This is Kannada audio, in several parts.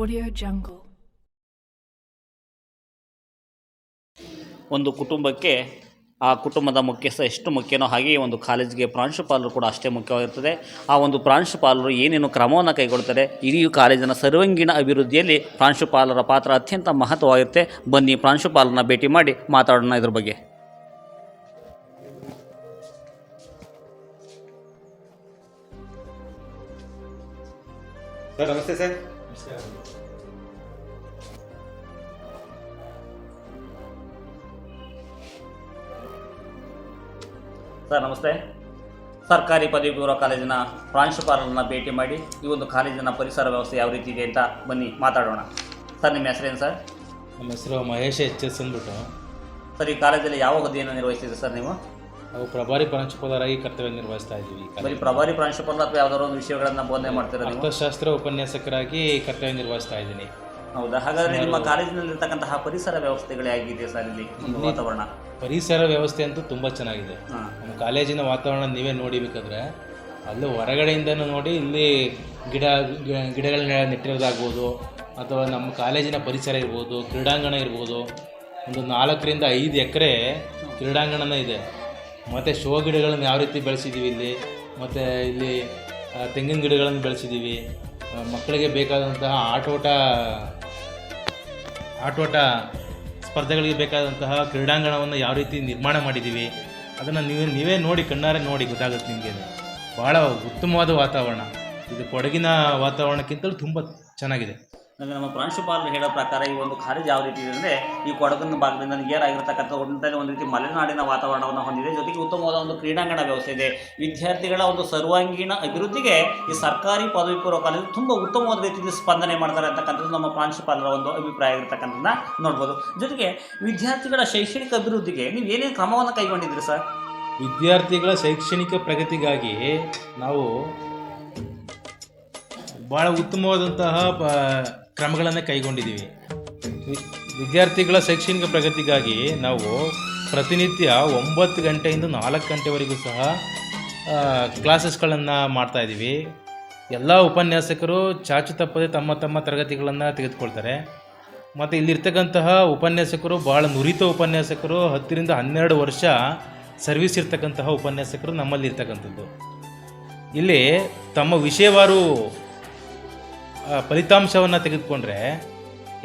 Audio Jungle. ಒಂದು ಕುಟುಂಬಕ್ಕೆ ಆ ಕುಟುಂಬದ ಮುಖ್ಯಸ್ಥ ಎಷ್ಟು ಮುಖ್ಯನೋ ಹಾಗೆಯೇ ಒಂದು ಕಾಲೇಜಿಗೆ ಪ್ರಾಂಶುಪಾಲರು ಕೂಡ ಅಷ್ಟೇ ಮುಖ್ಯವಾಗಿರ್ತದೆ. ಆ ಒಂದು ಪ್ರಾಂಶುಪಾಲರು ಏನೇನು ಕ್ರಮವನ್ನು ಕೈಗೊಳ್ತಾರೆ, ಇಡೀ ಕಾಲೇಜಿನ ಸರ್ವಾಂಗೀಣ ಅಭಿವೃದ್ಧಿಯಲ್ಲಿ ಪ್ರಾಂಶುಪಾಲರ ಪಾತ್ರ ಅತ್ಯಂತ ಮಹತ್ವವಾಗಿರುತ್ತೆ. ಬನ್ನಿ ಪ್ರಾಂಶುಪಾಲರನ್ನ ಭೇಟಿ ಮಾಡಿ ಮಾತಾಡೋಣ ಇದ್ರ ಬಗ್ಗೆ. ಸರ್ ನಮಸ್ತೆ ಸರ್. ಸರ್ ನಮಸ್ತೆ. ಸರ್ಕಾರಿ ಪದವಿ ಪೂರ್ವ ಕಾಲೇಜಿನ ಪ್ರಾಂಶುಪಾಲರನ್ನ ಭೇಟಿ ಮಾಡಿ ಈ ಒಂದು ಕಾಲೇಜಿನ ಪರಿಸರ ವ್ಯವಸ್ಥೆ ಯಾವ ರೀತಿ ಇದೆ ಅಂತ ಬನ್ನಿ ಮಾತಾಡೋಣ. ಸರ್ ನಿಮ್ಮ ಹೆಸರೇನು ಸರ್? ನಮ್ಮ ಹೆಸರು ಮಹೇಶ್ HS ಅಂದ್ಬಿಟ್ಟು. ಸರ್ ಈ ಕಾಲೇಜಲ್ಲಿ ಯಾವ ಹುದ್ದೆಯನ್ನು ನಿರ್ವಹಿಸ್ತಿದೆ ಸರ್ ನೀವು? ನಾವು ಪ್ರಭಾರಿ ಪ್ರಾಂಶುಪಾಲರಾಗಿ ಕರ್ತವ್ಯ ನಿರ್ವಹಿಸ್ತಾ ಇದ್ದೀವಿ. ಬರೀ ಪ್ರಭಾರಿ ಪ್ರಾಂಶುಪಾಲ ಅಥವಾ ಯಾವ್ದಾದ್ರು ಒಂದು ವಿಷಯಗಳನ್ನು ಬೋಧನೆ ಮಾಡ್ತೀರಾ ನೀವು? ಅರ್ಥಶಾಸ್ತ್ರ ಉಪನ್ಯಾಸಕರಾಗಿ ಕರ್ತವ್ಯ ನಿರ್ವಹಿಸ್ತಾ ಇದ್ದೀನಿ. ಹೌದಾ? ಹಾಗಾದರೆ ನಿಮ್ಮ ಕಾಲೇಜಿನಲ್ಲಿರ್ತಕ್ಕಂತಹ ಪರಿಸರ ವ್ಯವಸ್ಥೆಗಳು ಹೇಗಿದೆ ಸರ್? ಇಲ್ಲಿ ಒಂದು ವಾತಾವರಣ ಪರಿಸರ ವ್ಯವಸ್ಥೆ ಅಂತೂ ತುಂಬ ಚೆನ್ನಾಗಿದೆ. ನಮ್ಮ ಕಾಲೇಜಿನ ವಾತಾವರಣ ನೀವೇ ನೋಡಿಬೇಕಾದ್ರೆ ಅಲ್ಲೂ ಹೊರಗಡೆಯಿಂದನೂ ನೋಡಿ, ಇಲ್ಲಿ ಗಿಡಗಳನ್ನ ನೆಟ್ಟಿರೋದಾಗ್ಬೋದು, ಅಥವಾ ನಮ್ಮ ಕಾಲೇಜಿನ ಪರಿಸರ ಇರ್ಬೋದು, ಕ್ರೀಡಾಂಗಣ ಇರ್ಬೋದು. ಒಂದು 4ರಿಂದ 5 ಎಕರೆ ಕ್ರೀಡಾಂಗಣನೇ ಇದೆ. ಮತ್ತು ಶೋ ಗಿಡಗಳನ್ನು ಯಾವ ರೀತಿ ಬೆಳೆಸಿದ್ದೀವಿ ಇಲ್ಲಿ, ಮತ್ತು ಇಲ್ಲಿ ತೆಂಗಿನ ಗಿಡಗಳನ್ನು ಬೆಳೆಸಿದ್ದೀವಿ. ಮಕ್ಕಳಿಗೆ ಬೇಕಾದಂತಹ ಆಟೋಟ ಸ್ಪರ್ಧೆಗಳಿಗೆ ಬೇಕಾದಂತಹ ಕ್ರೀಡಾಂಗಣವನ್ನು ಯಾವ ರೀತಿ ನಿರ್ಮಾಣ ಮಾಡಿದ್ದೀವಿ ಅದನ್ನು ನೀವೇ ನೋಡಿ, ಕಣ್ಣಾರೆ ನೋಡಿ ಗೊತ್ತಾಗುತ್ತೆ ನಿಮಗೆ. ಭಾಳ ಉತ್ತಮವಾದ ವಾತಾವರಣ ಇದು. ಕೊಡಗಿನ ವಾತಾವರಣಕ್ಕಿಂತಲೂ ತುಂಬ ಚೆನ್ನಾಗಿದೆ. ಅಂದರೆ ನಮ್ಮ ಪ್ರಾಂಶುಪಾಲರು ಹೇಳೋ ಪ್ರಕಾರ ಈ ಒಂದು ಕಾಲೇಜ್ ಯಾವ ರೀತಿ ಇದೆ ಅಂದರೆ, ಈ ಕೊಡಗಿನ ಭಾಗದಿಂದ ನೇರಾಗಿರ್ತಕ್ಕಂಥ ಒಂದು ರೀತಿ ಮಲೆನಾಡಿನ ವಾತಾವರಣವನ್ನು ಹೊಂದಿದೆ. ಜೊತೆಗೆ ಉತ್ತಮವಾದ ಒಂದು ಕ್ರೀಡಾಂಗಣ ವ್ಯವಸ್ಥೆ ಇದೆ. ವಿದ್ಯಾರ್ಥಿಗಳ ಒಂದು ಸರ್ವಾಂಗೀಣ ಅಭಿವೃದ್ಧಿಗೆ ಈ ಸರ್ಕಾರಿ ಪದವಿ ಪೂರ್ವ ಕಾಲೇಜು ತುಂಬ ಉತ್ತಮವಾದ ರೀತಿಯಲ್ಲಿ ಸ್ಪಂದನೆ ಮಾಡ್ತಾರೆ ಅಂತಕ್ಕಂಥದ್ದು ನಮ್ಮ ಪ್ರಾಂಶುಪಾಲರ ಒಂದು ಅಭಿಪ್ರಾಯ ಆಗಿರ್ತಕ್ಕಂಥದ್ದನ್ನ ನೋಡ್ಬೋದು. ಜೊತೆಗೆ ವಿದ್ಯಾರ್ಥಿಗಳ ಶೈಕ್ಷಣಿಕ ಅಭಿವೃದ್ಧಿಗೆ ನೀವು ಏನೇನು ಕ್ರಮವನ್ನು ಕೈಗೊಂಡಿದ್ದೀರಿ ಸರ್? ವಿದ್ಯಾರ್ಥಿಗಳ ಶೈಕ್ಷಣಿಕ ಪ್ರಗತಿಗಾಗಿ ನಾವು ಭಾಳ ಉತ್ತಮವಾದಂತಹ ಕ್ರಮಗಳನ್ನು ಕೈಗೊಂಡಿದ್ದೀವಿ. ವಿದ್ಯಾರ್ಥಿಗಳ ಶೈಕ್ಷಣಿಕ ಪ್ರಗತಿಗಾಗಿ ನಾವು ಪ್ರತಿನಿತ್ಯ 9 ಗಂಟೆಯಿಂದ 4 ಗಂಟೆವರೆಗೂ ಸಹ ಕ್ಲಾಸಸ್ಗಳನ್ನು ಮಾಡ್ತಾಯಿದ್ದೀವಿ. ಎಲ್ಲ ಉಪನ್ಯಾಸಕರು ಚಾಚು ತಪ್ಪದೆ ತಮ್ಮ ತರಗತಿಗಳನ್ನು ತೆಗೆದುಕೊಳ್ತಾರೆ. ಮತ್ತು ಇಲ್ಲಿರ್ತಕ್ಕಂತಹ ಉಪನ್ಯಾಸಕರು ಭಾಳ ನುರಿತ ಉಪನ್ಯಾಸಕರು, 10ರಿಂದ 12 ವರ್ಷ ಸರ್ವಿಸ್ ಇರ್ತಕ್ಕಂತಹ ಉಪನ್ಯಾಸಕರು ನಮ್ಮಲ್ಲಿ ಇರ್ತಕ್ಕಂಥದ್ದು. ಇಲ್ಲಿ ತಮ್ಮ ವಿಷಯವಾರು ಫಲಿತಾಂಶವನ್ನು ತೆಗೆದುಕೊಂಡ್ರೆ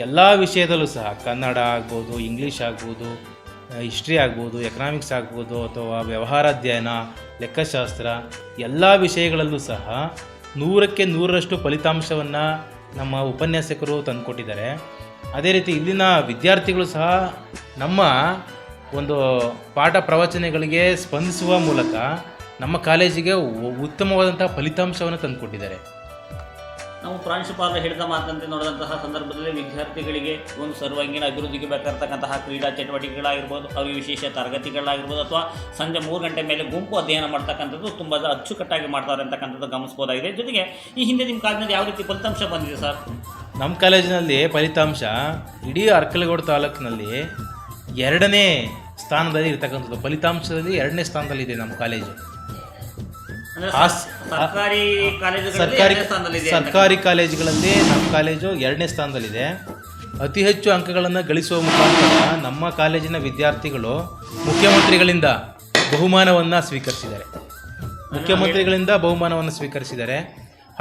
ಎಲ್ಲ ವಿಷಯದಲ್ಲೂ ಸಹ ಕನ್ನಡ ಆಗ್ಬೋದು, ಇಂಗ್ಲೀಷ್ ಆಗ್ಬೋದು, ಹಿಸ್ಟ್ರಿ ಆಗ್ಬೋದು, ಎಕನಾಮಿಕ್ಸ್ ಆಗ್ಬೋದು, ಅಥವಾ ವ್ಯವಹಾರ ಅಧ್ಯಯನ, ಲೆಕ್ಕಶಾಸ್ತ್ರ, ಎಲ್ಲ ವಿಷಯಗಳಲ್ಲೂ ಸಹ 100ಕ್ಕೆ 100ರಷ್ಟು ಫಲಿತಾಂಶವನ್ನು ನಮ್ಮ ಉಪನ್ಯಾಸಕರು ತಂದುಕೊಟ್ಟಿದ್ದಾರೆ. ಅದೇ ರೀತಿ ಇಲ್ಲಿನ ವಿದ್ಯಾರ್ಥಿಗಳು ಸಹ ನಮ್ಮ ಒಂದು ಪಾಠ ಪ್ರವಚನಗಳಿಗೆ ಸ್ಪಂದಿಸುವ ಮೂಲಕ ನಮ್ಮ ಕಾಲೇಜಿಗೆ ಉತ್ತಮವಾದಂಥ ಫಲಿತಾಂಶವನ್ನು ತಂದುಕೊಟ್ಟಿದ್ದಾರೆ. ನಾವು ಪ್ರಾಂಶುಪಾಲರು ಹೇಳಿದ ಮಾತಂತೆ ನೋಡಿದಂತಹ ಸಂದರ್ಭದಲ್ಲಿ ವಿದ್ಯಾರ್ಥಿಗಳಿಗೆ ಒಂದು ಸರ್ವಾಂಗೀಣ ಅಭಿವೃದ್ಧಿಗೆ ಬೇಕಾಗಿರ್ತಕ್ಕಂತಹ ಕ್ರೀಡಾ ಚಟುವಟಿಕೆಗಳಾಗಿರ್ಬೋದು, ಅವರಿಗೆ ವಿಶೇಷ ತರಗತಿಗಳಾಗಿರ್ಬೋದು, ಅಥವಾ ಸಂಜೆ 3 ಗಂಟೆ ಮೇಲೆ ಗುಂಪು ಅಧ್ಯಯನ ಮಾಡ್ತಕ್ಕಂಥದ್ದು ತುಂಬ ಅಚ್ಚುಕಟ್ಟಾಗಿ ಮಾಡ್ತಾರೆ ಅಂತಕ್ಕಂಥದ್ದು ಗಮನಿಸ್ಬೋದಾಗಿದೆ. ಜೊತೆಗೆ ಈ ಹಿಂದೆ ನಿಮ್ಮ ಕಾಲೇಜಿನಲ್ಲಿ ಯಾವ ರೀತಿ ಫಲಿತಾಂಶ ಬಂದಿದೆ ಸರ್? ನಮ್ಮ ಕಾಲೇಜಿನಲ್ಲಿ ಫಲಿತಾಂಶ ಇಡೀ ಅರ್ಕಲಗೂಡು ತಾಲೂಕಿನಲ್ಲಿ 2ನೇ ಸ್ಥಾನದಲ್ಲಿ ಇರ್ತಕ್ಕಂಥದ್ದು. ಫಲಿತಾಂಶದಲ್ಲಿ 2ನೇ ಸ್ಥಾನದಲ್ಲಿದೆ ನಮ್ಮ ಕಾಲೇಜು. ಸರ್ಕಾರಿ ಕಾಲೇಜುಗಳಲ್ಲಿ ನಮ್ಮ ಕಾಲೇಜು 2ನೇ ಸ್ಥಾನದಲ್ಲಿದೆ. ಅತಿ ಹೆಚ್ಚು ಅಂಕಗಳನ್ನು ಗಳಿಸುವ ಮುಖಾಂತರ ನಮ್ಮ ಕಾಲೇಜಿನ ವಿದ್ಯಾರ್ಥಿಗಳು ಮುಖ್ಯಮಂತ್ರಿಗಳಿಂದ ಬಹುಮಾನವನ್ನು ಸ್ವೀಕರಿಸಿದ್ದಾರೆ.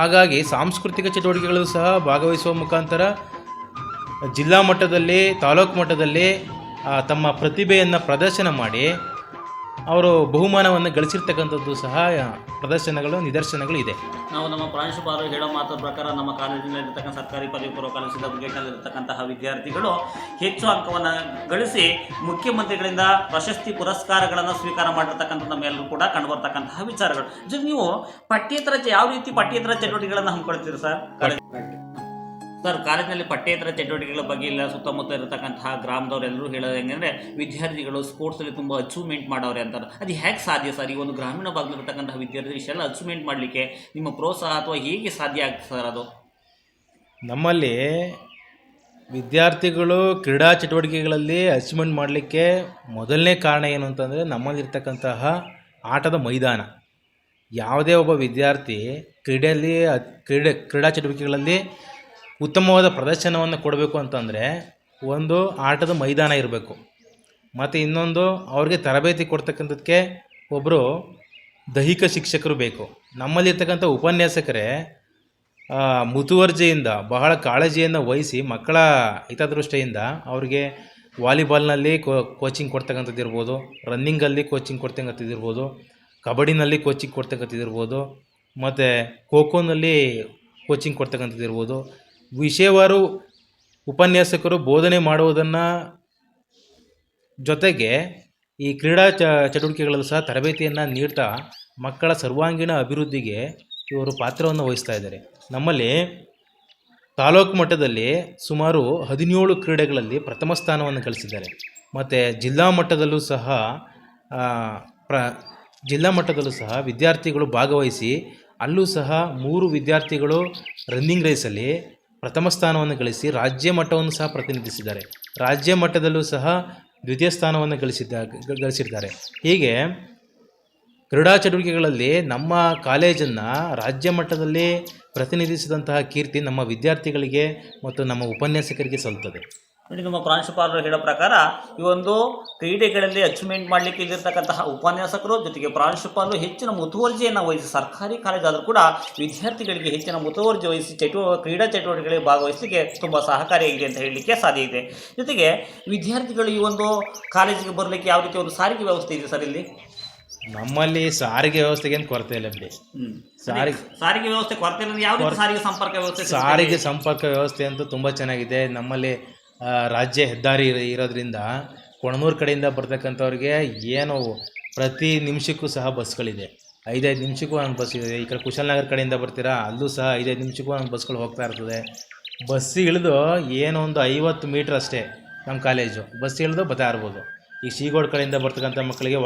ಹಾಗಾಗಿ ಸಾಂಸ್ಕೃತಿಕ ಚಟುವಟಿಕೆಗಳು ಸಹ ಭಾಗವಹಿಸುವ ಮುಖಾಂತರ ಜಿಲ್ಲಾ ಮಟ್ಟದಲ್ಲಿ, ತಾಲೂಕು ಮಟ್ಟದಲ್ಲಿ ತಮ್ಮ ಪ್ರತಿಭೆಯನ್ನು ಪ್ರದರ್ಶನ ಮಾಡಿ ಅವರು ಬಹುಮಾನವನ್ನು ಗಳಿಸಿರ್ತಕ್ಕಂಥದ್ದು ಸಹ ನಿದರ್ಶನಗಳು ಇದೆ. ನಾವು ನಮ್ಮ ಪ್ರಾಂಶುಪಾಲರು ಹೇಳೋ ಮಾತು ಪ್ರಕಾರ ನಮ್ಮ ಕಾಲೇಜಿನಲ್ಲಿರ್ತಕ್ಕಂಥ ಸರ್ಕಾರಿ ಪದವಿ ಪೂರ್ವ ಕಾಲೇಜು ಸಿದ್ದಗೇಟ್ನಲ್ಲಿರ್ತಕ್ಕಂತಹ ವಿದ್ಯಾರ್ಥಿಗಳು ಹೆಚ್ಚು ಅಂಕವನ್ನು ಗಳಿಸಿ ಮುಖ್ಯಮಂತ್ರಿಗಳಿಂದ ಪ್ರಶಸ್ತಿ ಪುರಸ್ಕಾರಗಳನ್ನು ಸ್ವೀಕಾರ ಮಾಡಿರ್ತಕ್ಕಂಥ ನಮ್ಮೆಲ್ಲರೂ ಕೂಡ ಕಂಡುಬರ್ತಕ್ಕಂತಹ ವಿಚಾರಗಳು. ಜೊತೆಗೆ ನೀವು ಯಾವ ರೀತಿ ಪಠ್ಯೇತರ ಚಟುವಟಿಕೆಗಳನ್ನು ಹಮ್ಮಿಕೊಳ್ತೀರಿ ಸರ್? ಕಾಲೇಜಿನಲ್ಲಿ ಪಠ್ಯೇತರ ಚಟುವಟಿಕೆಗಳ ಬಗ್ಗೆ ಇಲ್ಲ, ಸುತ್ತಮುತ್ತ ಇರತಕ್ಕಂತಹ ಗ್ರಾಮದವರೆಲ್ಲರೂ ಹೇಳೋದು ಹೆಂಗಂದರೆ ವಿದ್ಯಾರ್ಥಿಗಳು ಸ್ಪೋರ್ಟ್ಸಲ್ಲಿ ತುಂಬ ಅಚೀವ್ಮೆಂಟ್ ಮಾಡೋರೆ ಅಂತಾರೆ. ಅದು ಹೇಗೆ ಸಾಧ್ಯ ಸರ್? ಈ ಒಂದು ಗ್ರಾಮೀಣ ಭಾಗದಲ್ಲಿರ್ತಕ್ಕಂತಹ ವಿದ್ಯಾರ್ಥಿಗಳು ಇಷ್ಟೆಲ್ಲ ಅಚೀವ್ಮೆಂಟ್ ಮಾಡಲಿಕ್ಕೆ ನಿಮ್ಮ ಪ್ರೋತ್ಸಾಹ ಅಥವಾ ಹೇಗೆ ಸಾಧ್ಯ ಆಗ್ತದೆ ಸರ್ ಅದು? ನಮ್ಮಲ್ಲಿ ವಿದ್ಯಾರ್ಥಿಗಳು ಕ್ರೀಡಾ ಚಟುವಟಿಕೆಗಳಲ್ಲಿ ಅಚೀವ್ಮೆಂಟ್ ಮಾಡಲಿಕ್ಕೆ ಮೊದಲನೇ ಕಾರಣ ಏನು ಅಂತಂದರೆ, ನಮ್ಮಲ್ಲಿರ್ತಕ್ಕಂತಹ ಆಟದ ಮೈದಾನ. ಯಾವುದೇ ಒಬ್ಬ ವಿದ್ಯಾರ್ಥಿ ಕ್ರೀಡಾ ಚಟುವಟಿಕೆಗಳಲ್ಲಿ ಉತ್ತಮವಾದ ಪ್ರದರ್ಶನವನ್ನು ಕೊಡಬೇಕು ಅಂತಂದರೆ ಒಂದು ಆಟದ ಮೈದಾನ ಇರಬೇಕು, ಮತ್ತು ಇನ್ನೊಂದು ಅವ್ರಿಗೆ ತರಬೇತಿ ಕೊಡ್ತಕ್ಕಂಥದ್ದಕ್ಕೆ ಒಬ್ಬರು ದೈಹಿಕ ಶಿಕ್ಷಕರು ಬೇಕು. ನಮ್ಮಲ್ಲಿರ್ತಕ್ಕಂಥ ಉಪನ್ಯಾಸಕರೇ ಮುತುವರ್ಜಿಯಿಂದ ಬಹಳ ಕಾಳಜಿಯನ್ನು ವಹಿಸಿ ಮಕ್ಕಳ ಹಿತದೃಷ್ಟಿಯಿಂದ ಅವ್ರಿಗೆ ವಾಲಿಬಾಲ್ನಲ್ಲಿ ಕೋಚಿಂಗ್ ಕೊಡ್ತಕ್ಕಂಥದ್ದು ಇರ್ಬೋದು, ರನ್ನಿಂಗಲ್ಲಿ ಕೋಚಿಂಗ್ ಕೊಡ್ತಕ್ಕಂಥದ್ದು ಕಬಡ್ಡಿನಲ್ಲಿ ಕೋಚಿಂಗ್ ಕೊಡ್ತಕ್ಕಂಥದ್ದು ಮತ್ತು ಖೋಖೋನಲ್ಲಿ ಕೋಚಿಂಗ್ ಕೊಡ್ತಕ್ಕಂಥದ್ದು ಇರ್ಬೋದು. ವಿಷಯವಾರು ಉಪನ್ಯಾಸಕರು ಬೋಧನೆ ಮಾಡುವುದನ್ನು ಜೊತೆಗೆ ಈ ಕ್ರೀಡಾ ಚಟುವಟಿಕೆಗಳಲ್ಲೂ ಸಹ ತರಬೇತಿಯನ್ನು ನೀಡ್ತಾ ಮಕ್ಕಳ ಸರ್ವಾಂಗೀಣ ಅಭಿವೃದ್ಧಿಗೆ ಇವರು ಪಾತ್ರವನ್ನು ವಹಿಸ್ತಾ ಇದ್ದಾರೆ. ನಮ್ಮಲ್ಲಿ ತಾಲೂಕು ಮಟ್ಟದಲ್ಲಿ ಸುಮಾರು 17 ಕ್ರೀಡೆಗಳಲ್ಲಿ ಪ್ರಥಮ ಸ್ಥಾನವನ್ನು ಗಳಿಸಿದ್ದಾರೆ. ಮತ್ತು ಜಿಲ್ಲಾ ಮಟ್ಟದಲ್ಲೂ ಸಹ ವಿದ್ಯಾರ್ಥಿಗಳು ಭಾಗವಹಿಸಿ ಅಲ್ಲೂ ಸಹ 3 ವಿದ್ಯಾರ್ಥಿಗಳು ರನ್ನಿಂಗ್ ರೇಸಲ್ಲಿ ಪ್ರಥಮ ಸ್ಥಾನವನ್ನು ಗಳಿಸಿ ರಾಜ್ಯ ಮಟ್ಟವನ್ನು ಸಹ ಪ್ರತಿನಿಧಿಸಿದ್ದಾರೆ. ರಾಜ್ಯ ಮಟ್ಟದಲ್ಲೂ ಸಹ ದ್ವಿತೀಯ ಸ್ಥಾನವನ್ನು ಗಳಿಸಿದ್ದಾರೆ. ಹೀಗೆ ಕ್ರೀಡಾ ಚಟುವಟಿಕೆಗಳಲ್ಲಿ ನಮ್ಮ ಕಾಲೇಜನ್ನು ರಾಜ್ಯ ಮಟ್ಟದಲ್ಲಿ ಪ್ರತಿನಿಧಿಸಿದಂತಹ ಕೀರ್ತಿ ನಮ್ಮ ವಿದ್ಯಾರ್ಥಿಗಳಿಗೆ ಮತ್ತು ನಮ್ಮ ಉಪನ್ಯಾಸಕರಿಗೆ ಸಲ್ಲುತ್ತದೆ. ನೋಡಿ, ನಮ್ಮ ಪ್ರಾಂಶುಪಾಲರು ಹೇಳೋ ಪ್ರಕಾರ ಈ ಒಂದು ಕ್ರೀಡೆಗಳಲ್ಲಿ ಅಚೀವ್ಮೆಂಟ್ ಮಾಡಲಿಕ್ಕೆ ಇಲ್ಲಿರ್ತಕ್ಕಂತಹ ಉಪನ್ಯಾಸಕರು ಜೊತೆಗೆ ಪ್ರಾಂಶುಪಾಲರು ಹೆಚ್ಚಿನ ಮುತುವರ್ಜಿಯನ್ನು ವಹಿಸಿ, ಸರ್ಕಾರಿ ಕಾಲೇಜಾದರೂ ಕೂಡ ವಿದ್ಯಾರ್ಥಿಗಳಿಗೆ ಹೆಚ್ಚಿನ ಮುತುವರ್ಜಿ ವಹಿಸಿ ಕ್ರೀಡಾ ಚಟುವಟಿಕೆಗಳಿಗೆ ಭಾಗವಹಿಸಲಿಕ್ಕೆ ತುಂಬ ಸಹಕಾರಿಯಾಗಿದೆ ಅಂತ ಹೇಳಲಿಕ್ಕೆ ಸಾಧ್ಯ ಇದೆ. ಜೊತೆಗೆ ವಿದ್ಯಾರ್ಥಿಗಳು ಈ ಒಂದು ಕಾಲೇಜಿಗೆ ಬರಲಿಕ್ಕೆ ಯಾವ ರೀತಿ ಒಂದು ಸಾರಿಗೆ ವ್ಯವಸ್ಥೆ ಇದೆ ಸರ್ ಇಲ್ಲಿ? ನಮ್ಮಲ್ಲಿ ಸಾರಿಗೆ ವ್ಯವಸ್ಥೆಗೆ ಏನು ಕೊರತೆ ಇಲ್ಲ ಬಿಡಿ. ಸಾರಿಗೆ ವ್ಯವಸ್ಥೆ ಕೊರತೆ ಇಲ್ಲ. ಯಾವ ರೀತಿ ಸಾರಿಗೆ ಸಂಪರ್ಕ ವ್ಯವಸ್ಥೆ? ಸಾರಿಗೆ ಸಂಪರ್ಕ ವ್ಯವಸ್ಥೆ ಅಂತೂ ತುಂಬ ಚೆನ್ನಾಗಿದೆ. ನಮ್ಮಲ್ಲಿ ರಾಜ್ಯ ಹೆದ್ದಾರಿ ಇರೋದ್ರಿಂದ ಕೊಣನೂರು ಕಡೆಯಿಂದ ಬರ್ತಕ್ಕಂಥವ್ರಿಗೆ ಏನು ಪ್ರತಿ ನಿಮಿಷಕ್ಕೂ ಸಹ ಬಸ್ಗಳಿದೆ. 5-5 ನಿಮಿಷಕ್ಕೂ ಒಂದು ಬಸ್ ಇದೆ. ಈ ಕಡೆ ಕುಶಾಲನಗರ ಕಡೆಯಿಂದ ಬರ್ತೀರಾ, ಅಲ್ಲೂ ಸಹ 5-5 ನಿಮಿಷಕ್ಕೂ ಒಂದು ಬಸ್ಗಳು ಹೋಗ್ತಾ ಇರ್ತದೆ. ಬಸ್ ಇಳಿದು ಏನೋ ಒಂದು 50 ಮೀಟ್ರ್ ಅಷ್ಟೇ ನಮ್ಮ ಕಾಲೇಜು. ಬಸ್ ಇಳಿದು ಬರ್ತಾ ಇರ್ಬೋದು. ಈ ಶೀಗೋಡ್ ಕಡೆಯಿಂದ ಬರ್ತಕ್ಕಂಥ ಮಕ್ಕಳಿಗೆ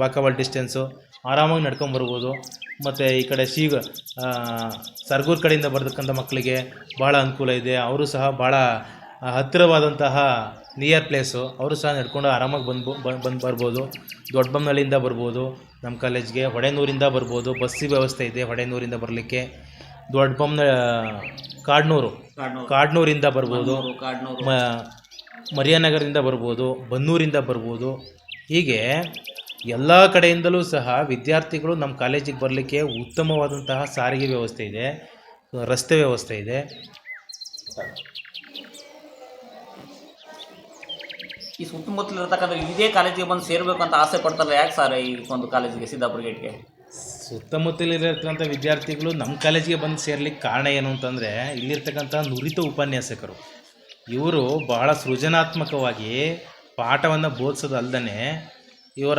ವಾಕಬಲ್ ಡಿಸ್ಟೆನ್ಸು, ಆರಾಮಾಗಿ ನಡ್ಕೊಂಬರ್ಬೋದು. ಮತ್ತು ಈ ಕಡೆ ಸರ್ಗೂರು ಕಡೆಯಿಂದ ಬರ್ತಕ್ಕಂಥ ಮಕ್ಕಳಿಗೆ ಭಾಳ ಅನುಕೂಲ ಇದೆ. ಅವರು ಸಹ ಭಾಳ ಹತ್ತಿರವಾದಂತಹ ನಿಯರ್ ಪ್ಲೇಸು, ಅವರು ಸಹ ನಡ್ಕೊಂಡು ಆರಾಮಾಗಿ ಬಂದು ಬರ್ಬೋದು. ದೊಡ್ಡಬೊಮ್ಮನಹಳ್ಳಿಯಿಂದ ಬರ್ಬೋದು ನಮ್ಮ ಕಾಲೇಜ್ಗೆ. ಹೊಳೆನೂರಿಂದ ಬರ್ಬೋದು, ಬಸ್ಸಿ ವ್ಯವಸ್ಥೆ ಇದೆ ಹೊಳೆನೂರಿಂದ ಬರಲಿಕ್ಕೆ. ಕಾಡ್ನೂರಿಂದ ಬರ್ಬೋದು, ಮರಿಯಾನಗರದಿಂದ ಬರ್ಬೋದು, ಬನ್ನೂರಿಂದ ಬರ್ಬೋದು. ಹೀಗೆ ಎಲ್ಲ ಕಡೆಯಿಂದಲೂ ಸಹ ವಿದ್ಯಾರ್ಥಿಗಳು ನಮ್ಮ ಕಾಲೇಜಿಗೆ ಬರಲಿಕ್ಕೆ ಉತ್ತಮವಾದಂತಹ ಸಾರಿಗೆ ವ್ಯವಸ್ಥೆ ಇದೆ, ರಸ್ತೆ ವ್ಯವಸ್ಥೆ ಇದೆ. ಈ ಸುತ್ತಮುತ್ತಲಿರ್ತಕ್ಕಂಥ ಇದೇ ಕಾಲೇಜಿಗೆ ಬಂದು ಸೇರಬೇಕು ಅಂತ ಆಸೆ ಪಡ್ತಾರಲ್ಲ, ಯಾಕೆ ಸರ್ ಈ ಒಂದು ಕಾಲೇಜಿಗೆ, ಸಿದ್ದಾಪುರ ಗೇಟ್ಗೆ? ಸುತ್ತಮುತ್ತಲಿರ್ತಕ್ಕಂಥ ವಿದ್ಯಾರ್ಥಿಗಳು ನಮ್ಮ ಕಾಲೇಜಿಗೆ ಬಂದು ಸೇರ್ಲಿಕ್ಕೆ ಕಾರಣ ಏನು ಅಂತಂದರೆ, ಇಲ್ಲಿರ್ತಕ್ಕಂಥ ನುರಿತ ಉಪನ್ಯಾಸಕರು ಇವರು ಬಹಳ ಸೃಜನಾತ್ಮಕವಾಗಿ ಪಾಠವನ್ನು ಬೋಧಿಸೋದಲ್ಲದೆ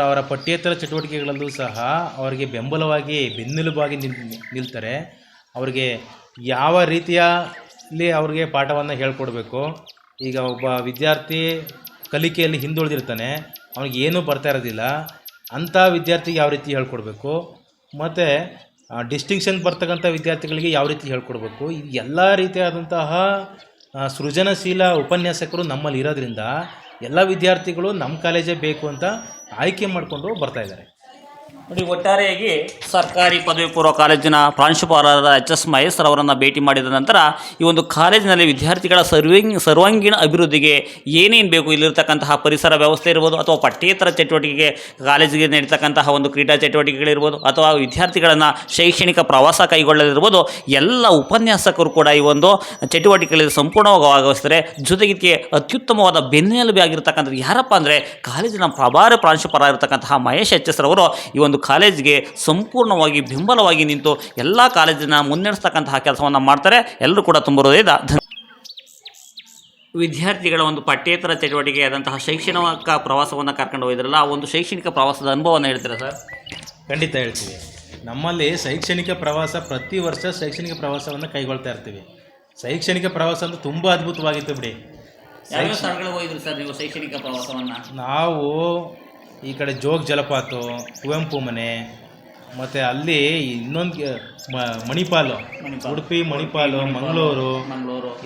ಅವರ ಪಠ್ಯೇತರ ಚಟುವಟಿಕೆಗಳಲ್ಲೂ ಸಹ ಅವರಿಗೆ ಬೆಂಬಲವಾಗಿ ಬೆನ್ನೆಲುಬಾಗಿ ನಿಲ್ತಾರೆ. ಅವರಿಗೆ ಯಾವ ರೀತಿಯಲ್ಲಿ ಅವ್ರಿಗೆ ಪಾಠವನ್ನು ಹೇಳ್ಕೊಡ್ಬೇಕು. ಈಗ ಒಬ್ಬ ವಿದ್ಯಾರ್ಥಿ ಕಲಿಕೆಯಲ್ಲಿ ಹಿಂದುಳಿದಿರ್ತಾನೆ, ಅವ್ನಿಗೆ ಏನೂ ಬರ್ತಾ ಇರೋದಿಲ್ಲ, ಅಂಥ ವಿದ್ಯಾರ್ಥಿಗೆ ಯಾವ ರೀತಿ ಹೇಳ್ಕೊಡ್ಬೇಕು, ಮತ್ತು ಡಿಸ್ಟಿಂಕ್ಷನ್ ಬರ್ತಕ್ಕಂಥ ವಿದ್ಯಾರ್ಥಿಗಳಿಗೆ ಯಾವ ರೀತಿ ಹೇಳ್ಕೊಡ್ಬೇಕು. ಇದು ಎಲ್ಲ ರೀತಿಯಾದಂತಹ ಸೃಜನಶೀಲ ಉಪನ್ಯಾಸಕರು ನಮ್ಮಲ್ಲಿ ಇರೋದ್ರಿಂದ ಎಲ್ಲ ವಿದ್ಯಾರ್ಥಿಗಳು ನಮ್ಮ ಕಾಲೇಜೇ ಬೇಕು ಅಂತ ಆಯ್ಕೆ ಮಾಡಿಕೊಂಡು ಬರ್ತಾಯಿದ್ದಾರೆ. ನೋಡಿ, ಒಟ್ಟಾರೆಯಾಗಿ ಸರ್ಕಾರಿ ಪದವಿ ಪೂರ್ವ ಕಾಲೇಜಿನ ಪ್ರಾಂಶುಪಾಲರಾದ HS ಮಹೇಶ್ ಅವರನ್ನು ಭೇಟಿ ಮಾಡಿದ ನಂತರ ಈ ಒಂದು ಕಾಲೇಜಿನಲ್ಲಿ ವಿದ್ಯಾರ್ಥಿಗಳ ಸರ್ವಾಂಗೀಣ ಅಭಿವೃದ್ಧಿಗೆ ಏನೇನು ಬೇಕು, ಇಲ್ಲಿರ್ತಕ್ಕಂತಹ ಪರಿಸರ ವ್ಯವಸ್ಥೆ ಇರ್ಬೋದು, ಅಥವಾ ಪಠ್ಯೇತರ ಚಟುವಟಿಕೆಗೆ ಕಾಲೇಜಿಗೆ ನಡೀತಕ್ಕಂತಹ ಒಂದು ಕ್ರೀಡಾ ಚಟುವಟಿಕೆಗಳಿರ್ಬೋದು, ಅಥವಾ ವಿದ್ಯಾರ್ಥಿಗಳನ್ನು ಶೈಕ್ಷಣಿಕ ಪ್ರವಾಸ ಕೈಗೊಳ್ಳಲಿರ್ಬೋದು, ಎಲ್ಲ ಉಪನ್ಯಾಸಕರು ಕೂಡ ಈ ಒಂದು ಚಟುವಟಿಕೆಗಳಲ್ಲಿ ಸಂಪೂರ್ಣವಾಗಿ ಭಾಗವಹಿಸ್ತಾರೆ. ಜೊತೆಗೆ ಅತ್ಯುತ್ತಮವಾದ ಬೆನ್ನೆಲುಬು ಆಗಿರ್ತಕ್ಕಂಥದ್ದು ಯಾರಪ್ಪ ಅಂದರೆ ಕಾಲೇಜಿನ ಪ್ರಭಾರಿ ಪ್ರಾಂಶುಪಾಲರಾಗಿರ್ತಕ್ಕಂತಹ ಮಹೇಶ್ HS ರವರು ಈ ಒಂದು ಕಾಲೇಜಿಗೆ ಸಂಪೂರ್ಣವಾಗಿ ಬೆಂಬಲವಾಗಿ ನಿಂತು ಎಲ್ಲ ಕಾಲೇಜಿನ ಮುನ್ನಡೆಸ್ತಕ್ಕಂತಹ ಕೆಲಸವನ್ನು ಮಾಡ್ತಾರೆ. ಎಲ್ಲರೂ ಕೂಡ ತುಂಬ ಹೃದಯದ ವಿದ್ಯಾರ್ಥಿಗಳ ಒಂದು ಪಠ್ಯೇತರ ಚಟುವಟಿಕೆಯಾದಂತಹ ಶೈಕ್ಷಣಿಕ ಪ್ರವಾಸವನ್ನು ಕರ್ಕೊಂಡು ಹೋಗಿದ್ರಲ್ಲ, ಆ ಒಂದು ಶೈಕ್ಷಣಿಕ ಪ್ರವಾಸದ ಅನುಭವವನ್ನು ಹೇಳ್ತೀರಾ ಸರ್? ಖಂಡಿತ ಹೇಳ್ತೀವಿ. ನಮ್ಮಲ್ಲಿ ಶೈಕ್ಷಣಿಕ ಪ್ರವಾಸ ಪ್ರತಿ ವರ್ಷ ಶೈಕ್ಷಣಿಕ ಪ್ರವಾಸವನ್ನು ಕೈಗೊಳ್ತಾ ಇರ್ತೀವಿ. ಶೈಕ್ಷಣಿಕ ಪ್ರವಾಸ ಅಂತೂ ತುಂಬ ಅದ್ಭುತವಾಗಿತ್ತು ಬಿಡಿ. ಯಾವ ಸ್ಥಳಗಳಿಗೆ ಹೋಗಿದ್ರಿ ಸರ್ ನೀವು ಶೈಕ್ಷಣಿಕ ಪ್ರವಾಸವನ್ನು? ನಾವು ಈ ಕಡೆ ಜೋಗ ಜಲಪಾತ, ಕುವೆಂಪು ಮನೆ, ಮತ್ತು ಅಲ್ಲಿ ಇನ್ನೊಂದು ಮಣಿಪಾಲು, ಉಡುಪಿ, ಮಣಿಪಾಲು, ಮಂಗಳೂರು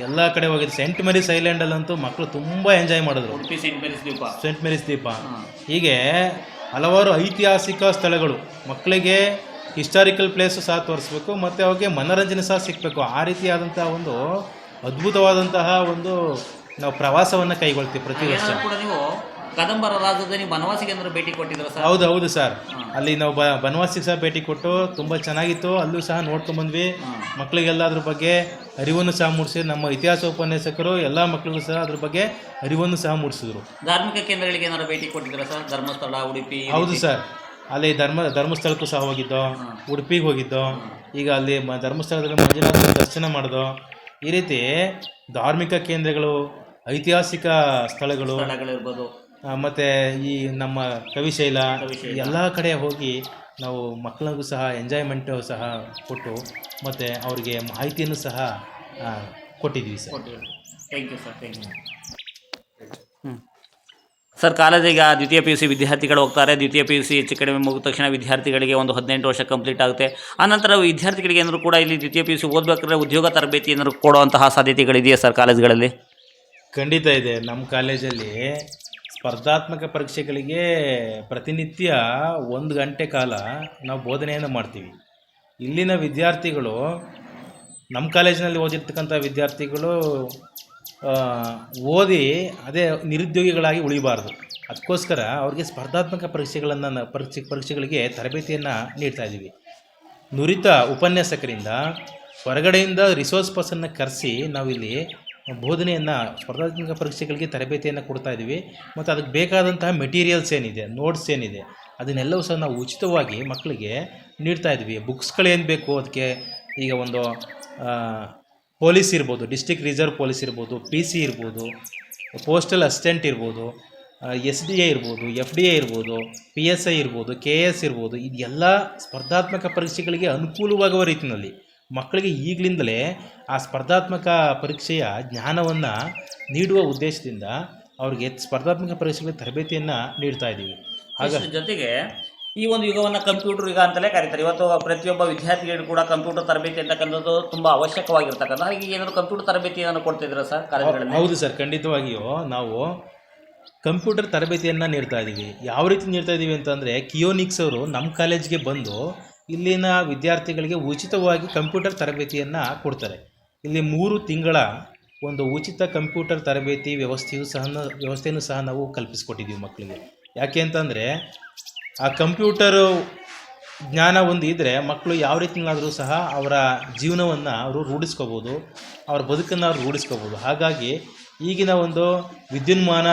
ಎಲ್ಲ ಕಡೆ ಹೋಗಿದ್ದು. ಸೆಂಟ್ ಮೇರೀಸ್ ಐಲ್ಯಾಂಡಲ್ಲಂತೂ ಮಕ್ಕಳು ತುಂಬ ಎಂಜಾಯ್ ಮಾಡಿದ್ರು. ಸೆಂಟ್ ಮೇರೀಸ್ ದ್ವೀಪ ಹೀಗೆ ಹಲವಾರು ಐತಿಹಾಸಿಕ ಸ್ಥಳಗಳು ಮಕ್ಕಳಿಗೆ ಹಿಸ್ಟಾರಿಕಲ್ ಪ್ಲೇಸು ಸಹ ತೋರಿಸ್ಬೇಕು, ಮತ್ತು ಅವಾಗೆ ಮನೋರಂಜನೆ ಸಹ ಸಿಗಬೇಕು. ಆ ರೀತಿಯಾದಂಥ ಒಂದು ಅದ್ಭುತವಾದಂತಹ ಒಂದು ನಾವು ಪ್ರವಾಸವನ್ನು ಕೈಗೊಳ್ತೀವಿ ಪ್ರತಿ ವರ್ಷ. ಏನಾದ್ರು ಕೂಡ ನೀವು ಕದಂಬರ ರಾಜಧಾನಿ ಬನವಾಸಿಗೆ ಏನಾದ್ರು ಭೇಟಿ ಕೊಟ್ಟಿದ್ರ ಸರ್? ಹೌದು ಸರ್, ಅಲ್ಲಿ ನಾವು ಬನವಾಸಿಗೆ ಸಹ ಭೇಟಿ ಕೊಟ್ಟು ತುಂಬ ಚೆನ್ನಾಗಿತ್ತು. ಅಲ್ಲೂ ಸಹ ನೋಡ್ಕೊಂಬಂದ್ವಿ. ಮಕ್ಕಳಿಗೆಲ್ಲ ಅದ್ರ ಬಗ್ಗೆ ಅರಿವನ್ನು ಸಹ ಮೂಡಿಸಿ, ನಮ್ಮ ಇತಿಹಾಸ ಉಪನ್ಯಾಸಕರು ಎಲ್ಲ ಮಕ್ಕಳಿಗೂ ಸಹ ಅದ್ರ ಬಗ್ಗೆ ಅರಿವನ್ನು ಸಹ ಮೂಡಿಸಿದ್ರು. ಧಾರ್ಮಿಕ ಕೇಂದ್ರಗಳಿಗೆ ಏನಾದ್ರು ಭೇಟಿ ಕೊಟ್ಟಿದ್ರ ಸರ್? ಧರ್ಮಸ್ಥಳ, ಉಡುಪಿ? ಹೌದು ಸರ್, ಅಲ್ಲಿ ಧರ್ಮಸ್ಥಳಕ್ಕೂ ಸಹ ಹೋಗಿದ್ದೋ, ಉಡುಪಿಗೆ ಹೋಗಿದ್ದೋ, ಈಗ ಅಲ್ಲಿ ಧರ್ಮಸ್ಥಳದಲ್ಲಿ ಮಂಜುನಾಥ ದರ್ಶನ ಮಾಡಿದೋ. ಈ ರೀತಿ ಧಾರ್ಮಿಕ ಕೇಂದ್ರಗಳು, ಐತಿಹಾಸಿಕ ಸ್ಥಳಗಳಿರ್ಬೋದು, ಮತ್ತು ಈ ನಮ್ಮ ಕವಿಶೈಲ ಎಲ್ಲ ಕಡೆ ಹೋಗಿ ನಾವು ಮಕ್ಕಳಿಗೂ ಸಹ ಎಂಜಾಯ್ಮೆಂಟು ಸಹ ಕೊಟ್ಟು ಮತ್ತು ಅವರಿಗೆ ಮಾಹಿತಿಯನ್ನು ಸಹ ಕೊಟ್ಟಿದ್ದೀವಿ sir. Thank you sir, thank you. Sir, ಕಾಲೇಜಿಗೆ ದ್ವಿತೀಯ PUC ವಿದ್ಯಾರ್ಥಿಗಳು ಹೋಗ್ತಾರೆ. ದ್ವಿತೀಯ PUC ಹೆಚ್ಚು ಕಡಿಮೆ ಮುಗಿದ ತಕ್ಷಣ ವಿದ್ಯಾರ್ಥಿಗಳಿಗೆ ಒಂದು 18 ವರ್ಷ ಕಂಪ್ಲೀಟ್ ಆಗುತ್ತೆ. ಆನಂತರ ವಿದ್ಯಾರ್ಥಿಗಳಿಗೆ ಏನಾದರೂ ಕೂಡ ಇಲ್ಲಿ ದ್ವಿತೀಯ PUC ಓದಬೇಕಾದ್ರೆ ಉದ್ಯೋಗ ತರಬೇತಿ ಏನಾದರೂ ಕೊಡುವಂತಹ ಸಾಧ್ಯತೆಗಳಿದೆಯಾ ಸರ್ ಕಾಲೇಜ್ಗಳಲ್ಲಿ? ಖಂಡಿತ ಇದೆ. ನಮ್ಮ ಕಾಲೇಜಲ್ಲಿ ಸ್ಪರ್ಧಾತ್ಮಕ ಪರೀಕ್ಷೆಗಳಿಗೆ ಪ್ರತಿನಿತ್ಯ 1 ಗಂಟೆ ಕಾಲ ನಾವು ಬೋಧನೆಯನ್ನು ಮಾಡ್ತೀವಿ. ಇಲ್ಲಿನ ವಿದ್ಯಾರ್ಥಿಗಳು, ನಮ್ಮ ಕಾಲೇಜಿನಲ್ಲಿ ಓದಿರ್ತಕ್ಕಂಥ ವಿದ್ಯಾರ್ಥಿಗಳು ಓದಿ ಅದೇ ನಿರುದ್ಯೋಗಿಗಳಾಗಿ ಉಳಿಬಾರ್ದು. ಅದಕ್ಕೋಸ್ಕರ ಅವ್ರಿಗೆ ಸ್ಪರ್ಧಾತ್ಮಕ ಪರೀಕ್ಷೆಗಳಿಗೆ ತರಬೇತಿಯನ್ನು ನೀಡ್ತಾ ಇದ್ದೀವಿ. ನುರಿತ ಉಪನ್ಯಾಸಕರಿಂದ ಹೊರಗಡೆಯಿಂದ ರಿಸೋರ್ಸ್ ಪರ್ಸನ್ನ ಕರೆಸಿ ನಾವಿಲ್ಲಿ ಬೋಧನೆಯನ್ನು, ಸ್ಪರ್ಧಾತ್ಮಕ ಪರೀಕ್ಷೆಗಳಿಗೆ ತರಬೇತಿಯನ್ನು ಕೊಡ್ತಾ ಇದ್ದೀವಿ. ಮತ್ತು ಅದಕ್ಕೆ ಬೇಕಾದಂತಹ ಮೆಟೀರಿಯಲ್ಸ್ ಏನಿದೆ, ನೋಟ್ಸ್ ಏನಿದೆ, ಅದನ್ನೆಲ್ಲವೂ ಸಹ ನಾವು ಉಚಿತವಾಗಿ ಮಕ್ಕಳಿಗೆ ನೀಡ್ತಾ ಇದ್ವಿ. ಬುಕ್ಸ್ಗಳೇನು ಬೇಕು ಅದಕ್ಕೆ, ಈಗ ಒಂದು ಪೊಲೀಸ್ ಇರ್ಬೋದು, ಡಿಸ್ಟ್ರಿಕ್ಟ್ ರಿಸರ್ವ್ ಪೊಲೀಸ್ ಇರ್ಬೋದು, PC ಇರ್ಬೋದು, ಪೋಸ್ಟಲ್ ಅಸಿಸ್ಟೆಂಟ್ ಇರ್ಬೋದು, SDA ಇರ್ಬೋದು, FDA ಇರ್ಬೋದು, PSI ಇರ್ಬೋದು, KS ಇರ್ಬೋದು, ಇದೆಲ್ಲ ಸ್ಪರ್ಧಾತ್ಮಕ ಪರೀಕ್ಷೆಗಳಿಗೆ ಅನುಕೂಲವಾಗುವ ರೀತಿಯಲ್ಲಿ ಮಕ್ಕಳಿಗೆ ಈಗಲಿಂದಲೇ ಆ ಸ್ಪರ್ಧಾತ್ಮಕ ಪರೀಕ್ಷೆಯ ಜ್ಞಾನವನ್ನು ನೀಡುವ ಉದ್ದೇಶದಿಂದ ಅವ್ರಿಗೆ ಸ್ಪರ್ಧಾತ್ಮಕ ಪರೀಕ್ಷೆಗಳಿಗೆ ತರಬೇತಿಯನ್ನು ನೀಡ್ತಾ ಇದ್ದೀವಿ. ಜೊತೆಗೆ ಈ ಒಂದು ಯುಗವನ್ನು ಕಂಪ್ಯೂಟರ್ ಯುಗ ಅಂತಲೇ ಕರೀತಾರೆ. ಇವತ್ತು ಪ್ರತಿಯೊಬ್ಬ ವಿದ್ಯಾರ್ಥಿಗಳಿಗೂ ಕೂಡ ಕಂಪ್ಯೂಟರ್ ತರಬೇತಿ ಅಂತಕ್ಕಂಥದ್ದು ತುಂಬ ಅವಶ್ಯಕವಾಗಿರ್ತಕ್ಕಂಥ. ಹಾಗೆ ಏನಾದರೂ ಕಂಪ್ಯೂಟರ್ ತರಬೇತಿಯನ್ನು ಕೊಡ್ತಿದ್ದೀರಾ ಸರ್ ಕಾಲೇಜುಗಳಲ್ಲಿ? ಹೌದು ಸರ್, ಖಂಡಿತವಾಗಿಯೂ ನಾವು ಕಂಪ್ಯೂಟರ್ ತರಬೇತಿಯನ್ನು ನೀಡ್ತಾ ಇದ್ದೀವಿ. ಯಾವ ರೀತಿ ನೀಡ್ತಾ ಇದ್ದೀವಿ ಅಂತಂದರೆ, ಕಿಯೋನಿಕ್ಸ್ ಅವರು ನಮ್ಮ ಕಾಲೇಜ್ಗೆ ಬಂದು ಇಲ್ಲಿನ ವಿದ್ಯಾರ್ಥಿಗಳಿಗೆ ಉಚಿತವಾಗಿ ಕಂಪ್ಯೂಟರ್ ತರಬೇತಿಯನ್ನು ಕೊಡ್ತಾರೆ. ಇಲ್ಲಿ 3 ತಿಂಗಳ ಒಂದು ಉಚಿತ ಕಂಪ್ಯೂಟರ್ ತರಬೇತಿ ವ್ಯವಸ್ಥೆಯನ್ನು ಸಹ ನಾವು ಕಲ್ಪಿಸ್ಕೊಟ್ಟಿದ್ದೀವಿ ಮಕ್ಕಳಿಗೆ. ಯಾಕೆ ಅಂತಂದರೆ, ಆ ಕಂಪ್ಯೂಟರು ಜ್ಞಾನ ಒಂದು ಇದ್ದರೆ ಮಕ್ಕಳು ಯಾವ ರೀತಿಯಾದರೂ ಸಹ ಅವರ ಜೀವನವನ್ನು ಅವರು ರೂಢಿಸ್ಕೋಬೋದು, ಅವರ ಬದುಕನ್ನು ಅವರು ರೂಢಿಸ್ಕೋಬೋದು. ಹಾಗಾಗಿ ಈಗಿನ ಒಂದು ವಿದ್ಯುನ್ಮಾನ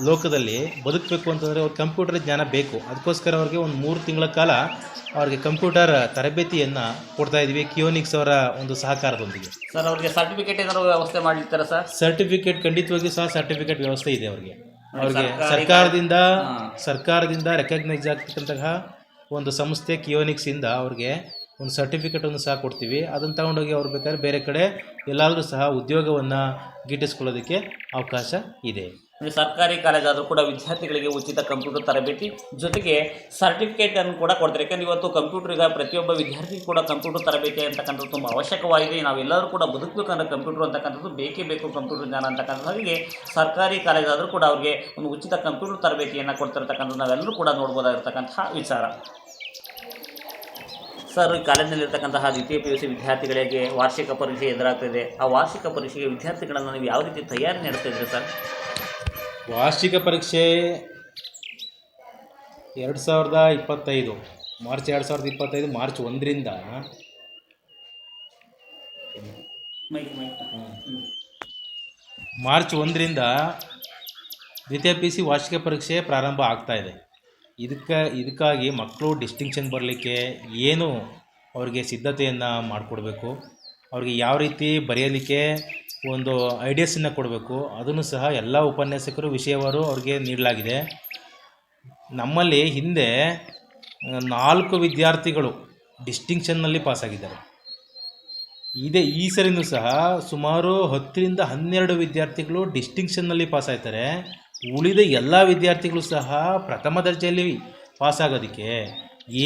ಲೋಕದಲ್ಲಿ ಬದುಕಬೇಕು ಅಂತಂದರೆ ಅವ್ರಿಗೆ ಕಂಪ್ಯೂಟರ್ ಜ್ಞಾನ ಬೇಕು. ಅದಕ್ಕೋಸ್ಕರ ಅವ್ರಿಗೆ ಒಂದು 3 ತಿಂಗಳ ಕಾಲ ಅವ್ರಿಗೆ ಕಂಪ್ಯೂಟರ್ ತರಬೇತಿಯನ್ನು ಕೊಡ್ತಾ ಇದ್ದೀವಿ, ಕಿಯೋನಿಕ್ಸ್ ಅವರ ಒಂದು ಸಹಕಾರದೊಂದಿಗೆ. ಸರ್, ಅವ್ರಿಗೆ ಸರ್ಟಿಫಿಕೇಟ್ ಏನಾದರೂ ವ್ಯವಸ್ಥೆ ಮಾಡಿರ್ತಾರೆ ಸರ್? ಸರ್ಟಿಫಿಕೇಟ್ ಖಂಡಿತವಾಗಿಯೂ ಸಹ ಸರ್ಟಿಫಿಕೇಟ್ ವ್ಯವಸ್ಥೆ ಇದೆ ಅವ್ರಿಗೆ. ಸರ್ಕಾರದಿಂದ ರೆಕಗ್ನೈಸ್ ಆಗ್ತಕ್ಕಂತಹ ಒಂದು ಸಂಸ್ಥೆ ಕಿಯೋನಿಕ್ಸಿಂದ ಅವ್ರಿಗೆ ಒಂದು ಸರ್ಟಿಫಿಕೇಟನ್ನು ಸಹ ಕೊಡ್ತೀವಿ. ಅದನ್ನು ತಗೊಂಡೋಗಿ ಅವ್ರು ಬೇಕಾದ್ರೆ ಬೇರೆ ಕಡೆ ಎಲ್ಲಾದರೂ ಸಹ ಉದ್ಯೋಗವನ್ನು ಗಿಟ್ಟಿಸ್ಕೊಳ್ಳೋದಕ್ಕೆ ಅವಕಾಶ ಇದೆ. ಸರ್ಕಾರಿ ಕಾಲೇಜ್ ಆದರೂ ಕೂಡ ವಿದ್ಯಾರ್ಥಿಗಳಿಗೆ ಉಚಿತ ಕಂಪ್ಯೂಟರ್ ತರಬೇತಿ ಜೊತೆಗೆ ಸರ್ಟಿಫಿಕೇಟನ್ನು ಕೂಡ ಕೊಡ್ತಾರೆ. ಯಾಕಂದರೆ ಇವತ್ತು ಕಂಪ್ಯೂಟರ್ ಈಗ ಪ್ರತಿಯೊಬ್ಬ ವಿದ್ಯಾರ್ಥಿಗೂ ಕೂಡ ಕಂಪ್ಯೂಟರ್ ತರಬೇತಿ ಅಂತಕ್ಕಂಥದ್ದು ತುಂಬ ಅವಶ್ಯಕವಾಗಿದೆ. ನಾವೆಲ್ಲರೂ ಕೂಡ ಬದುಕಬೇಕಂದ್ರೆ ಕಂಪ್ಯೂಟರ್ ಅಂತಕ್ಕಂಥದ್ದು ಬೇಕೇ ಬೇಕು, ಕಂಪ್ಯೂಟರ್ ಜ್ಞಾನ ಅಂತಕ್ಕಂಥದ್ದು. ಹಾಗೆ ಸರ್ಕಾರಿ ಕಾಲೇಜ್ ಆದರೂ ಕೂಡ ಅವ್ರಿಗೆ ಒಂದು ಉಚಿತ ಕಂಪ್ಯೂಟರ್ ತರಬೇತಿಯನ್ನು ಕೊಡ್ತಿರ್ತಕ್ಕಂಥದ್ದು ನಾವೆಲ್ಲರೂ ಕೂಡ ನೋಡ್ಬೋದಾಗಿರ್ತಕ್ಕಂತಹ ವಿಚಾರ. ಸರ್, ಈ ಕಾಲೇಜಿನಲ್ಲಿರ್ತಕ್ಕಂತಹ ದ್ವಿತೀಯ PUC ವಿದ್ಯಾರ್ಥಿಗಳಿಗೆ ವಾರ್ಷಿಕ ಪರೀಕ್ಷೆ ಎದುರಾಗ್ತಿದೆ. ಆ ವಾರ್ಷಿಕ ಪರೀಕ್ಷೆಗೆ ವಿದ್ಯಾರ್ಥಿಗಳನ್ನು ನೀವು ಯಾವ ರೀತಿ ತಯಾರಿ ನಡೆಸ್ತಾ ಇದ್ದೀರಿ ಸರ್? ವಾರ್ಷಿಕ ಪರೀಕ್ಷೆ 2025 ಮಾರ್ಚ್ 2025 ಮಾರ್ಚ್ 1ರಿಂದ ಮಾರ್ಚ್ 1ರಿಂದ ದ್ವಿತೀಯ PUC ವಾರ್ಷಿಕ ಪರೀಕ್ಷೆ ಪ್ರಾರಂಭ ಆಗ್ತಾ ಇದೆ. ಇದಕ್ಕಾಗಿ ಮಕ್ಕಳು ಡಿಸ್ಟಿಂಕ್ಷನ್ ಬರಲಿಕ್ಕೆ ಏನು ಅವ್ರಿಗೆ ಸಿದ್ಧತೆಯನ್ನು ಮಾಡಿಕೊಡ್ಬೇಕು, ಅವ್ರಿಗೆ ಯಾವ ರೀತಿ ಬರೆಯಲಿಕ್ಕೆ ಒಂದು ಐಡಿಯಾಸನ್ನು ಕೊಡಬೇಕು, ಅದನ್ನು ಸಹ ಎಲ್ಲ ಉಪನ್ಯಾಸಕರು ವಿಷಯವಾರು ಅವ್ರಿಗೆ ನೀಡಲಾಗಿದೆ. ನಮ್ಮಲ್ಲಿ ಹಿಂದೆ 4 ವಿದ್ಯಾರ್ಥಿಗಳು ಡಿಸ್ಟಿಂಕ್ಷನ್ನಲ್ಲಿ ಪಾಸಾಗಿದ್ದಾರೆ. ಈ ಸರಿನೂ ಸಹ ಸುಮಾರು 10ರಿಂದ 12 ವಿದ್ಯಾರ್ಥಿಗಳು ಡಿಸ್ಟಿಂಕ್ಷನ್ನಲ್ಲಿ ಪಾಸಾಗ್ತಾರೆ. ಉಳಿದ ಎಲ್ಲ ವಿದ್ಯಾರ್ಥಿಗಳು ಸಹ ಪ್ರಥಮ ದರ್ಜೆಯಲ್ಲಿ ಪಾಸಾಗೋದಕ್ಕೆ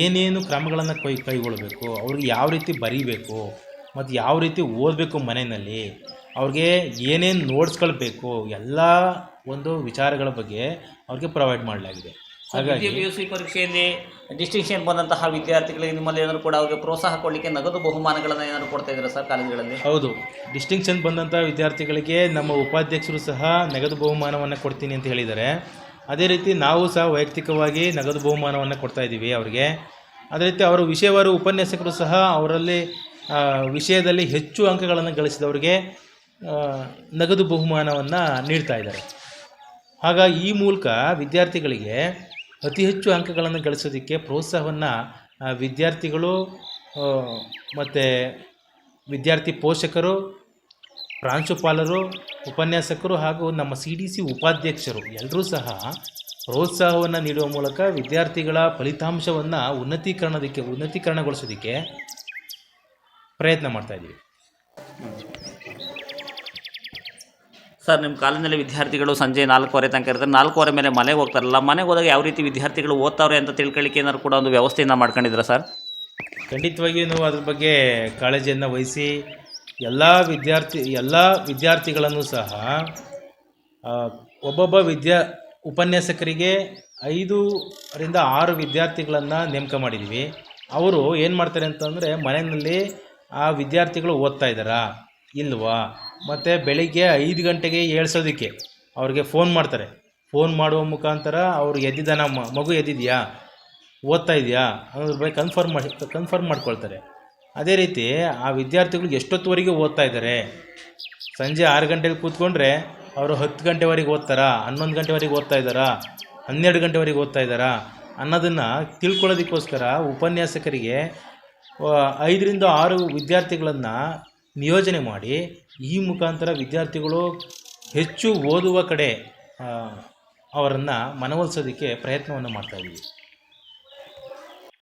ಏನೇನು ಕ್ರಮಗಳನ್ನು ಕೈಗೊಳ್ಳಬೇಕು, ಅವ್ರಿಗೆ ಯಾವ ರೀತಿ ಬರೀಬೇಕು ಮತ್ತು ಯಾವ ರೀತಿ ಓದಬೇಕು, ಮನೆಯಲ್ಲಿ ಅವ್ರಿಗೆ ಏನೇನು ನೋಟ್ಸ್ಗಳು ಬೇಕು, ಎಲ್ಲ ಒಂದು ವಿಚಾರಗಳ ಬಗ್ಗೆ ಅವ್ರಿಗೆ ಪ್ರೊವೈಡ್ ಮಾಡಲಾಗಿದೆ. ಹಾಗಾಗಿ PUC ಪರೀಕ್ಷೆಯಲ್ಲಿ ಡಿಸ್ಟಿಂಕ್ಷನ್ ಬಂದಂತಹ ವಿದ್ಯಾರ್ಥಿಗಳಿಗೆ ನಿಮ್ಮಲ್ಲಿ ಏನಾದರೂ ಕೂಡ ಅವರಿಗೆ ಪ್ರೋತ್ಸಾಹ ಕೊಡಲಿಕ್ಕೆ ನಗದು ಬಹುಮಾನಗಳನ್ನು ಏನಾದರೂ ಕೊಡ್ತಾ ಇದ್ದೀರಾ ಸರ್ ಕಾಲೇಜುಗಳಲ್ಲಿ? ಹೌದು, ಡಿಸ್ಟಿಂಕ್ಷನ್ ಬಂದಂಥ ವಿದ್ಯಾರ್ಥಿಗಳಿಗೆ ನಮ್ಮ ಉಪಾಧ್ಯಕ್ಷರು ಸಹ ನಗದು ಬಹುಮಾನವನ್ನು ಕೊಡ್ತೀನಿ ಅಂತ ಹೇಳಿದ್ದಾರೆ. ಅದೇ ರೀತಿ ನಾವು ಸಹ ವೈಯಕ್ತಿಕವಾಗಿ ನಗದು ಬಹುಮಾನವನ್ನು ಕೊಡ್ತಾ ಇದ್ದೀವಿ ಅವರಿಗೆ. ಅದೇ ರೀತಿ ಅವರ ವಿಷಯವಾರು ಉಪನ್ಯಾಸಕರು ಸಹ ಅವರಲ್ಲಿ ವಿಷಯದಲ್ಲಿ ಹೆಚ್ಚು ಅಂಕಗಳನ್ನು ಗಳಿಸಿದವರಿಗೆ ನಗದು ಬಹುಮಾನವನ್ನು ನೀಡ್ತಾ ಇದ್ದಾರೆ. ಹಾಗಾಗಿ ಈ ಮೂಲಕ ವಿದ್ಯಾರ್ಥಿಗಳಿಗೆ ಅತಿ ಹೆಚ್ಚು ಅಂಕಗಳನ್ನು ಗಳಿಸೋದಕ್ಕೆ ಪ್ರೋತ್ಸಾಹವನ್ನು ವಿದ್ಯಾರ್ಥಿಗಳು ಮತ್ತು ವಿದ್ಯಾರ್ಥಿ ಪೋಷಕರು, ಪ್ರಾಂಶುಪಾಲರು, ಉಪನ್ಯಾಸಕರು ಹಾಗೂ ನಮ್ಮ CDC ಉಪಾಧ್ಯಕ್ಷರು ಎಲ್ಲರೂ ಸಹ ಪ್ರೋತ್ಸಾಹವನ್ನು ನೀಡುವ ಮೂಲಕ ವಿದ್ಯಾರ್ಥಿಗಳ ಫಲಿತಾಂಶವನ್ನು ಉನ್ನತೀಕರಣಗೊಳಿಸೋದಕ್ಕೆ ಪ್ರಯತ್ನ ಮಾಡ್ತಾಯಿದ್ದೀವಿ. ಸರ್, ನಿಮ್ಮ ಕಾಲೇಜಿನಲ್ಲಿ ವಿದ್ಯಾರ್ಥಿಗಳು ಸಂಜೆ 4:15 ತನಕ ಇರ್ತಾರೆ. 4:15 ಮೇಲೆ ಮನೆಗೆ ಹೋಗ್ತಾರಲ್ಲ, ಮನೆಗೆ ಹೋದಾಗ ಯಾವ ರೀತಿ ವಿದ್ಯಾರ್ಥಿಗಳು ಓದ್ತಾವ್ರೆ ಅಂತ ತಿಳ್ಕೊಳ್ಳಿಕ್ಕೆ ಏನಾದ್ರು ಕೂಡ ಒಂದು ವ್ಯವಸ್ಥೆಯನ್ನು ಮಾಡ್ಕೊಂಡಿದ್ದೀರಾ ಸರ್? ಖಂಡಿತವಾಗಿಯೂ ನಾವು ಅದ್ರ ಬಗ್ಗೆ ಕಾಳಜಿಯನ್ನು ವಹಿಸಿ ಎಲ್ಲ ವಿದ್ಯಾರ್ಥಿಗಳನ್ನು ಸಹ ಒಬ್ಬೊಬ್ಬ ಉಪನ್ಯಾಸಕರಿಗೆ 5 ರಿಂದ 6 ವಿದ್ಯಾರ್ಥಿಗಳನ್ನು ನೇಮಕ ಮಾಡಿದ್ದೀವಿ. ಅವರು ಏನು ಮಾಡ್ತಾರೆ ಅಂತಂದರೆ ಮನೆಯಲ್ಲಿ ಆ ವಿದ್ಯಾರ್ಥಿಗಳು ಓದ್ತಾ ಇದ್ದಾರಾ ಇಲ್ವಾ, ಮತ್ತು ಬೆಳಿಗ್ಗೆ 5 ಗಂಟೆಗೆ ಏಳ್ಸೋದಕ್ಕೆ ಅವ್ರಿಗೆ ಫೋನ್ ಮಾಡ್ತಾರೆ. ಫೋನ್ ಮಾಡುವ ಮುಖಾಂತರ ಅವರು ಮಗು ಎದ್ದಿದೆಯಾ, ಓದ್ತಾ ಇದೆಯಾ ಅನ್ನೋದ್ರ ಬಗ್ಗೆ ಕನ್ಫರ್ಮ್ ಮಾಡ್ಕೊಳ್ತಾರೆ. ಅದೇ ರೀತಿ ಆ ವಿದ್ಯಾರ್ಥಿಗಳು ಎಷ್ಟೊತ್ತುವರೆಗೆ ಓದ್ತಾ ಇದ್ದಾರೆ, ಸಂಜೆ 6 ಗಂಟೆಗೆ ಕೂತ್ಕೊಂಡ್ರೆ ಅವರು 10 ಗಂಟೆವರೆಗೆ ಓದ್ತಾರಾ, 11 ಗಂಟೆವರೆಗೆ ಓದ್ತಾ ಇದ್ದಾರಾ, 12 ಗಂಟೆವರೆಗೆ ಓದ್ತಾ ಇದ್ದಾರಾ ಅನ್ನೋದನ್ನು ತಿಳ್ಕೊಳ್ಳೋದಕ್ಕೋಸ್ಕರ ಉಪನ್ಯಾಸಕರಿಗೆ 5 ರಿಂದ 6 ವಿದ್ಯಾರ್ಥಿಗಳನ್ನು ನಿಯೋಜನೆ ಮಾಡಿ ಈ ಮುಖಾಂತರ ವಿದ್ಯಾರ್ಥಿಗಳು ಹೆಚ್ಚು ಓದುವ ಕಡೆ ಅವರನ್ನು ಮನವೊಲಿಸೋದಕ್ಕೆ ಪ್ರಯತ್ನವನ್ನು ಮಾಡ್ತಾಯಿದ್ದೀವಿ.